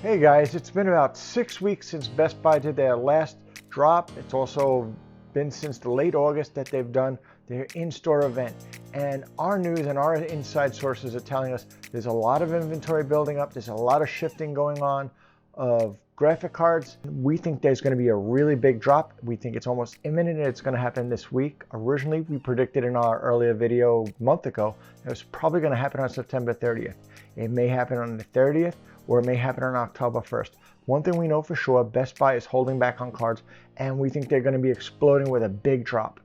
Hey guys, it's been about 6 weeks since Best Buy did their last drop. It's also been since the late August that they've done their in-store event. And our news and our inside sources are telling us there's a lot of inventory building up. There's a lot of shifting going on of graphic cards. We think there's going to be a really big drop. We think it's almost imminent and it's going to happen this week. Originally, we predicted in our earlier video a month ago it was probably going to happen on September 30th. It may happen on the 30th or it may happen on October 1st. One thing we know for sure, Best Buy is holding back on cards and we think they're going to be exploding with a big drop.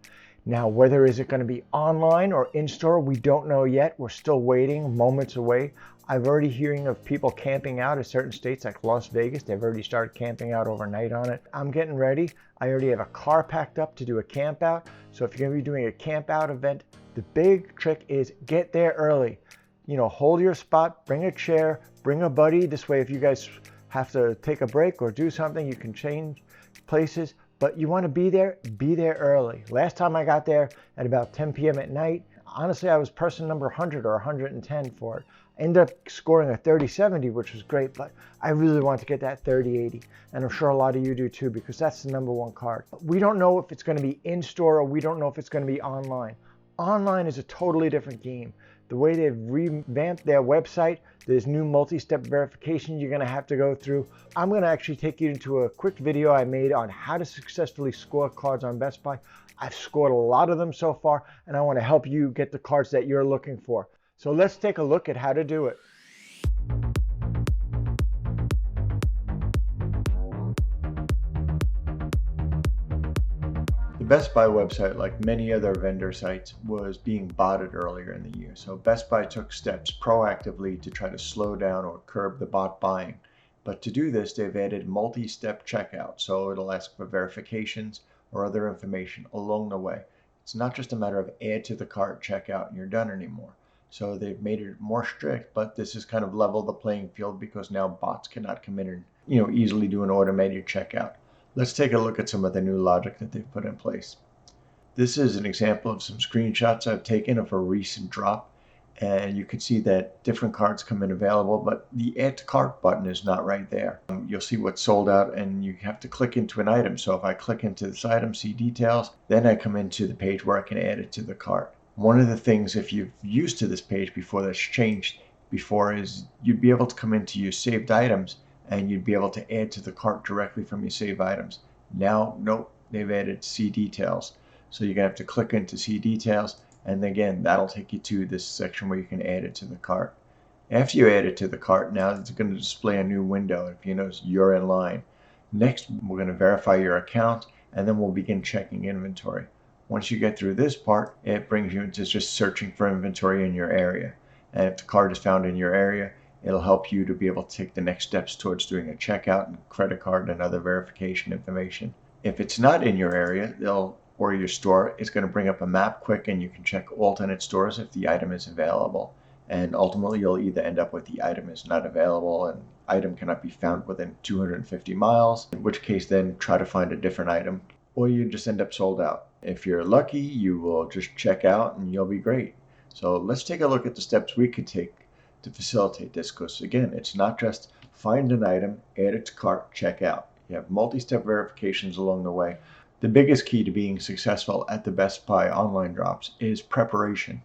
Now, whether is it going to be online or in-store, we don't know yet. We're still waiting, moments away. I've already hearing of people camping out in certain states like Las Vegas. They've already started camping out overnight on it. I'm getting ready. I already have a car packed up to do a camp out. So if you're going to be doing a camp out event, the big trick is get there early. You know, hold your spot, bring a chair, bring a buddy. This way, if you guys have to take a break or do something, you can change places. But you want to be there early. Last time I got there at about 10 p.m. at night, honestly, I was person number 100 or 110 for it. I ended up scoring a 30-70, which was great, but I really want to get that 30-80. And I'm sure a lot of you do too, because that's the #1 card. We don't know if it's going to be in-store or we don't know if it's going to be online. Online is a totally different game. The way they've revamped their website, there's new multi-step verification you're going to have to go through. I'm going to actually take you into a quick video I made on how to successfully score cards on Best Buy. I've scored a lot of them so far, and I want to help you get the cards that you're looking for. So let's take a look at how to do it. The Best Buy website, like many other vendor sites, was being botted earlier in the year. So Best Buy took steps proactively to try to slow down or curb the bot buying. But to do this, they've added multi-step checkout. So it'll ask for verifications or other information along the way. It's not just a matter of add to the cart, checkout, and you're done anymore. So they've made it more strict, but this has kind of leveled the playing field because now bots cannot come in and easily do an automated checkout. Let's take a look at some of the new logic that they've put in place. This is an example of some screenshots I've taken of a recent drop, and you can see that different cards come in available, but the add to cart button is not right there. You'll see what's sold out and you have to click into an item. So if I click into this item, see details, then I come into the page where I can add it to the cart. One of the things, if you've used to this page before that's changed before, is you'd be able to come into your saved items and you'd be able to add to the cart directly from your save items. Now, nope, they've added see details. So you're gonna have to click into see details, and again, that'll take you to this section where you can add it to the cart. After you add it to the cart, now it's gonna display a new window. If you notice, you're in line. Next, we're gonna verify your account, and then we'll begin checking inventory. Once you get through this part, it brings you into just searching for inventory in your area. And if the card is found in your area, it'll help you to be able to take the next steps towards doing a checkout and credit card and other verification information. If it's not in your area or your store, it's going to bring up a map quick and you can check alternate stores if the item is available. And ultimately, you'll either end up with the item is not available and item cannot be found within 250 miles, in which case then try to find a different item, or you just end up sold out. If you're lucky, you will just check out and you'll be great. So let's take a look at the steps we could take to facilitate this, because again, it's not just find an item, add it to cart, check out. You have multi-step verifications along the way. The biggest key to being successful at the Best Buy online drops is preparation.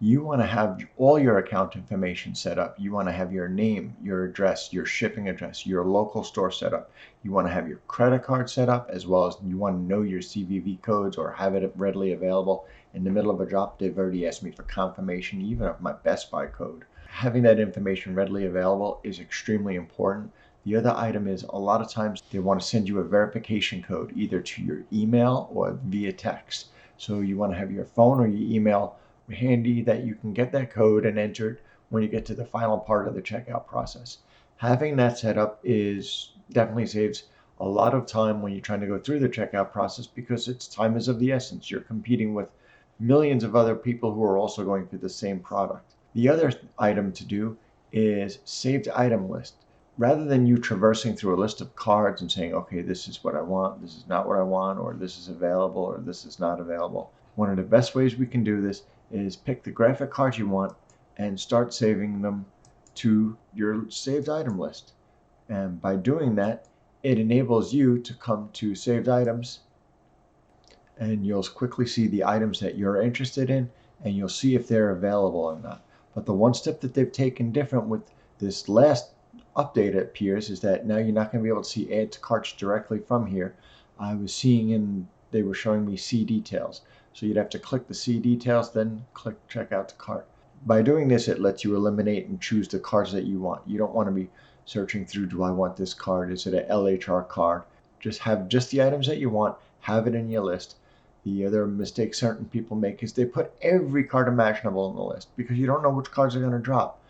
You want to have all your account information set up. You want to have your name, your address, your shipping address, your local store set up. You want to have your credit card set up, as well as you want to know your CVV codes or have it readily available. In the middle of a drop, they've already asked me for confirmation even of my Best Buy code. Having that information readily available is extremely important. The other item is a lot of times they want to send you a verification code either to your email or via text. So you want to have your phone or your email handy that you can get that code and enter it when you get to the final part of the checkout process. Having that set up definitely saves a lot of time when you're trying to go through the checkout process, because time is of the essence. You're competing with millions of other people who are also going through the same product. The other item to do is saved item list. Rather than you traversing through a list of cards and saying, okay, this is what I want, this is not what I want, or this is available, or this is not available. One of the best ways we can do this is pick the graphic cards you want and start saving them to your saved item list. And by doing that, it enables you to come to saved items, and you'll quickly see the items that you're interested in, and you'll see if they're available or not. But the one step that they've taken different with this last update, it appears, is that now you're not going to be able to see add to carts directly from here. I was seeing they were showing me see details. So you'd have to click the see details, then click check out to cart. By doing this, it lets you eliminate and choose the cards that you want. You don't want to be searching through, do I want this card? Is it an LHR card? Just have just the items that you want, have it in your list. The other mistake certain people make is they put every card imaginable in the list because you don't know which cards are going to drop.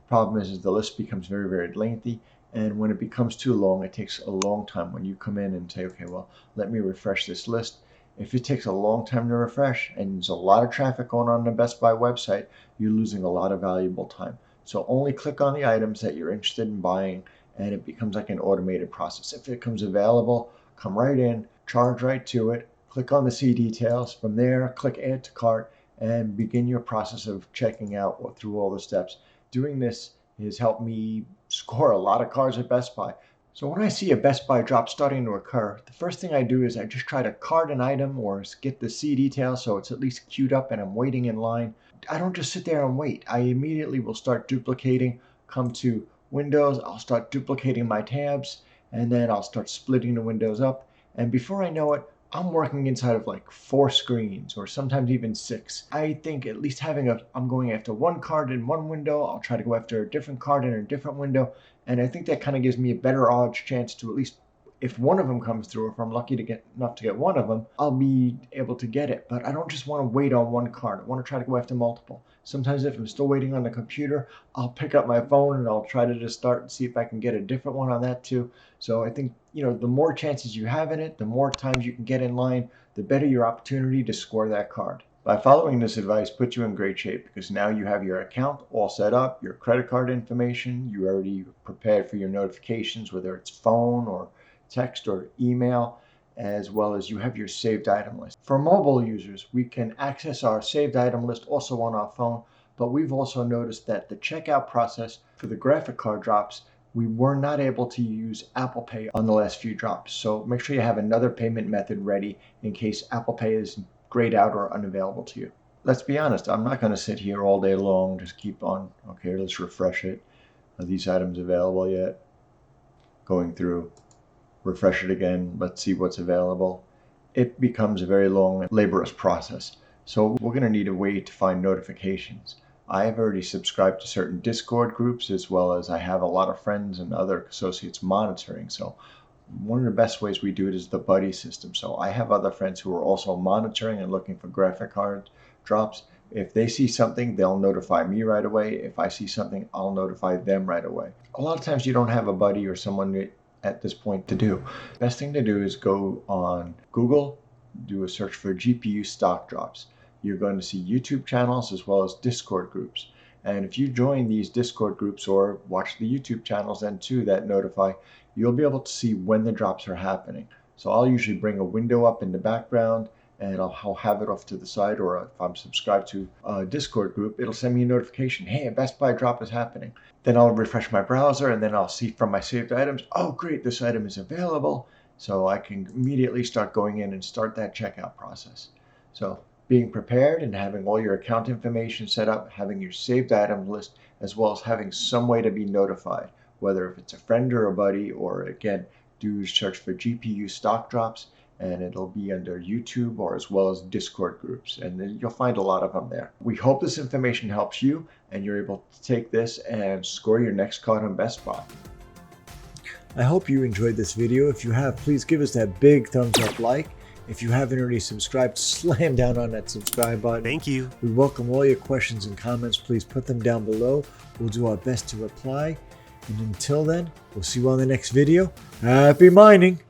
The problem is the list becomes very, very lengthy, and when it becomes too long, it takes a long time when you come in and say, okay, well, let me refresh this list. If it takes a long time to refresh and there's a lot of traffic going on the Best Buy website, you're losing a lot of valuable time. So only click on the items that you're interested in buying, and it becomes like an automated process. If it comes available, come right in, charge right to it, click on the see details. From there, click add to cart and begin your process of checking out through all the steps. Doing this has helped me score a lot of cards at Best Buy. So when I see a Best Buy drop starting to occur, the first thing I do is I just try to cart an item or get the see details so it's at least queued up and I'm waiting in line. I don't just sit there and wait. I immediately will start duplicating, come to Windows, I'll start duplicating my tabs, and then I'll start splitting the windows up. And before I know it, I'm working inside of like 4 screens or sometimes even 6. I think at least I'm going after one card in one window, I'll try to go after a different card in a different window, and I think that kind of gives me a better odds chance to at least, if one of them comes through, if I'm lucky to get enough to get one of them, I'll be able to get it. But I don't just want to wait on one card. I want to try to go after multiple. Sometimes if I'm still waiting on the computer, I'll pick up my phone and I'll try to just start and see if I can get a different one on that too. So I think, the more chances you have in it, the more times you can get in line, the better your opportunity to score that card. By following this advice puts you in great shape because now you have your account all set up, your credit card information, you already prepared for your notifications, whether it's phone or text or email, as well as you have your saved item list. For mobile users, we can access our saved item list also on our phone, but we've also noticed that the checkout process for the graphic card drops, we were not able to use Apple Pay on the last few drops. So make sure you have another payment method ready in case Apple Pay is grayed out or unavailable to you. Let's be honest, I'm not going to sit here all day long, just keep on, okay, let's refresh it. Are these items available yet? Going through, refresh it again, let's see what's available. It becomes a very long, laborious process. So we're going to need a way to find notifications. I have already subscribed to certain Discord groups, as well as I have a lot of friends and other associates monitoring. So one of the best ways we do it is the buddy system. So I have other friends who are also monitoring and looking for graphic card drops. If they see something, they'll notify me right away. If I see something, I'll notify them right away. A lot of times you don't have a buddy or someone at this point to do. Best thing to do is go on Google, do a search for GPU stock drops. You're going to see YouTube channels as well as Discord groups. And if you join these Discord groups or watch the YouTube channels then too that notify, you'll be able to see when the drops are happening. So I'll usually bring a window up in the background and I'll have it off to the side, or if I'm subscribed to a Discord group, it'll send me a notification, hey, a Best Buy drop is happening. Then I'll refresh my browser and then I'll see from my saved items, oh great, this item is available. So I can immediately start going in and start that checkout process. So being prepared and having all your account information set up, having your saved item list, as well as having some way to be notified, whether if it's a friend or a buddy, or again, do search for GPU stock drops, and it'll be under YouTube or as well as Discord groups, and then you'll find a lot of them there. We hope this information helps you and you're able to take this and score your next card on Best Buy. I hope you enjoyed this video. If you have, please give us that big thumbs up like. If you haven't already subscribed, slam down on that subscribe button. Thank you. We welcome all your questions and comments. Please put them down below. We'll do our best to reply. And until then, we'll see you on the next video. Happy mining!